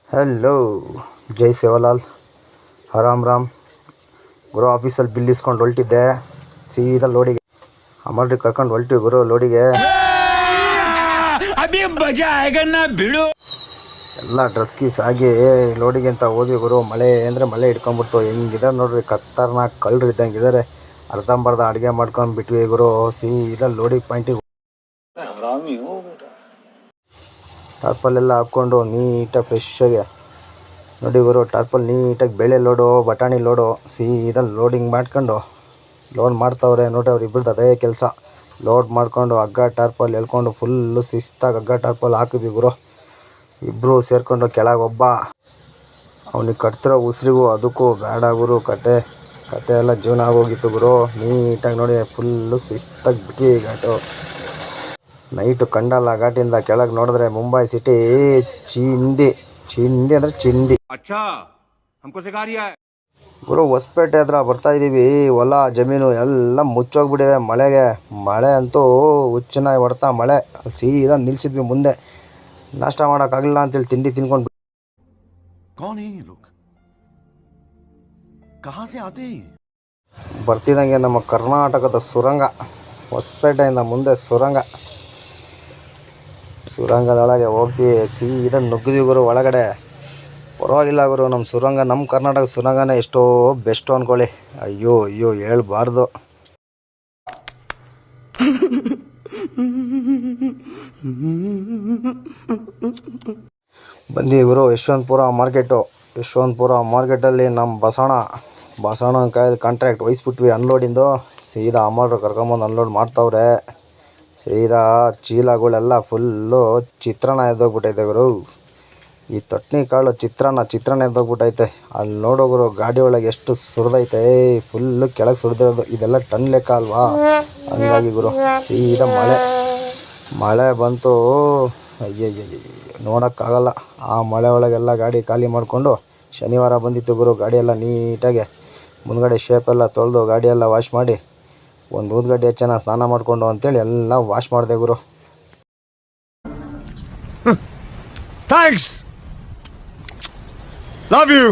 Hello, ಜೈ ಸೇವಾಲಾಲ್, ಹರಾಮ್ ರಾಮ್ ಗುರು. ಆಫೀಸಲ್ಲಿ bill ಇಸ್ಕೊಂಡು ಹೊಲ್ಟಿದ್ದೆ, ಸೀದಾ ಲೋಡಿಗೆ ಅಮಲ್ರಿಗೆ ಕರ್ಕೊಂಡು ಹೊಲ್ಟಿವಿ ಗುರು. ಲೋಡಿಗೆ ಎಲ್ಲ ಡ್ರೆಸ್ ಗೀಸ್ ಆಗಿ ಲೋಡಿಗೆ ಅಂತ ಹೋದ್ವಿ ಗುರು. ಮಳೆ ಅಂದರೆ ಮಳೆ ಹಿಡ್ಕೊಂಡ್ಬಿಡ್ತು. ಹೆಂಗಿದ್ದಾರೆ ನೋಡ್ರಿ, ಕತ್ತರ್ನಾಗ ಕಳ್ಳರು ಇದ್ದಂಗಿದ್ದಾರೆ. ಅರ್ಧಂಬರ್ಧ ಅಡುಗೆ ಮಾಡ್ಕೊಂಡು ಬಿಟ್ವಿ ಗುರು. ಸೀದಾ ಲೋಡಿಗೆ ಪಾಯಿಂಟಿಗೆ ಟಾರ್ಪಲ್ಲೆಲ್ಲ ಹಾಕ್ಕೊಂಡು ನೀಟಾಗಿ ಫ್ರೆಶ್ಶಾಗಿ ನೋಡಿ ಗುರು. ಟಾರ್ಪಲ್ ನೀಟಾಗಿ ಬೇಳೆ ಲೋಡು, ಬಟಾಣಿ ಲೋಡು, ಸೀದಾ ಲೋಡಿಂಗ್ ಮಾಡ್ಕೊಂಡು ಲೋಡ್ ಮಾಡ್ತಾವ್ರೆ ನೋಡ್ರಿ. ಅವ್ರು ಇಬ್ಬರದ್ದು ಅದೇ ಕೆಲಸ. ಲೋಡ್ ಮಾಡ್ಕೊಂಡು ಹಗ್ಗ ಟಾರ್ಪಲ್ ಎಳ್ಕೊಂಡು ಫುಲ್ಲು ಶಿಸ್ತಾಗಿ ಹಗ್ಗ ಟಾರ್ಪಲ್ ಹಾಕಿದ್ವಿ ಗುರು. ಇಬ್ಬರು ಸೇರಿಕೊಂಡು ಕೆಳಗೆ ಒಬ್ಬ ಅವನಿಗೆ ಕಟ್ತಿರೋ ಉಸಿರಿಗೂ ಅದಕ್ಕೂ ಬೇಡ ಗುರು. ಕತೆ ಎಲ್ಲ ಜೀವನ ಆಗೋಗಿತ್ತು ಗುರು. ನೀಟಾಗಿ ನೋಡಿ ಫುಲ್ಲು ಶಿಸ್ತಾಗಿ ಬಿಟ್ವಿ ಘಾಟು. ನೈಟು ಕಂಡಲ್ಲ ಘಾಟಿಂದ ಕೆಳಗೆ ನೋಡಿದ್ರೆ ಮುಂಬೈ ಸಿಟಿ ಚಿಂದಿ ಅಂದರೆ ಚಿಂದಿ ಗುರು. ಹೊಸಪೇಟೆ ಹತ್ರ ಬರ್ತಾಯಿದ್ದೀವಿ. ಹೊಲ ಜಮೀನು ಎಲ್ಲ ಮುಚ್ಚೋಗ್ಬಿಟ್ಟಿದೆ ಮಳೆಗೆ. ಮಳೆ ಅಂತೂ ಹುಚ್ಚನಾಗಿ ಹೊಡ್ತಾ ಮಳೆ. ಸೀದಾ ನಿಲ್ಲಿಸಿದ್ವಿ ಮುಂದೆ. ನಾಷ್ಟ ಮಾಡೋಕ್ಕಾಗಲಿಲ್ಲ ಅಂತೇಳಿ ತಿಂಡಿ ತಿನ್ಕೊಂಡು ಬರ್ತಿದ್ದಂಗೆ ನಮ್ಮ ಕರ್ನಾಟಕದ ಸುರಂಗ, ಹೊಸಪೇಟೆಯಿಂದ ಮುಂದೆ ಸುರಂಗದೊಳಗೆ ಹೋಗಿ ಸೀದಾ ನುಗ್ಗಿದ್ವಿ ಗುರು ಒಳಗಡೆ. ಪರವಾಗಿಲ್ಲ ಗುರು, ನಮ್ಮ ಕರ್ನಾಟಕ ಸುರಂಗನೇ ಎಷ್ಟೋ ಬೆಸ್ಟು ಅಂದ್ಕೊಳ್ಳಿ. ಅಯ್ಯೋ ಹೇಳ್ಬಾರ್ದು. ಬಂದ್ವಿ ಗುರು ಯಶವಂತಪುರ ಮಾರ್ಕೆಟಲ್ಲಿ ನಮ್ಮ ಬಸವಣ್ಣ ಕೈಯಲ್ಲಿ ಕಾಂಟ್ರಾಕ್ಟ್ ವಹಿಸ್ಬಿಟ್ವಿ ಅನ್ಲೋಡಿಂದು. ಸೀದಾ ಅಮಲ್ರು ಕರ್ಕೊಂಬಂದು ಅನ್ಲೋಡ್ ಮಾಡ್ತಾವ್ರೆ. ಸೀದಾ ಚೀಲಗಳೆಲ್ಲ ಫುಲ್ಲು ಚಿತ್ರಾನ್ನ ಎದ್ದೋಗ್ಬಿಟ್ಟೈತೆ ಗುರು. ಈ ತೊಟ್ನಿ ಕಾಳು ಚಿತ್ರಾನ್ನ ಎದ್ದೋಗ್ಬಿಟ್ಟೈತೆ. ಅಲ್ಲಿ ನೋಡೋಗುರು ಗಾಡಿ ಒಳಗೆ ಎಷ್ಟು ಸುರಿದೈತೆ. ಫುಲ್ಲು ಕೆಳಗೆ ಸುರಿದಿರೋದು. ಇದೆಲ್ಲ ಟನ್ ಲೆಕ್ಕ ಅಲ್ವಾ, ಹಂಗಾಗಿ ಗುರು. ಸೀದಾ ಮಳೆ ಬಂತು. ಅಯ್ಯಯ್ಯ ನೋಡೋಕ್ಕಾಗಲ್ಲ. ಆ ಮಳೆ ಒಳಗೆಲ್ಲ ಗಾಡಿ ಖಾಲಿ ಮಾಡಿಕೊಂಡು ಶನಿವಾರ ಬಂದಿತ್ತು ಗುರು. ಗಾಡಿಯೆಲ್ಲ ನೀಟಾಗಿ ಮುಂದ್ಗಡೆ ಶೇಪೆಲ್ಲ ತೊಳೆದು ಗಾಡಿಯೆಲ್ಲ ವಾಶ್ ಮಾಡಿ ಒಂದು ಊದ್ಗಡ್ಡೆ ಹೆಚ್ಚನ ಸ್ನಾನ ಮಾಡಿಕೊಂಡು ಅಂತೇಳಿ ಎಲ್ಲ ವಾಶ್ ಮಾಡಿದೆ ಗುರು. Thanks, love you.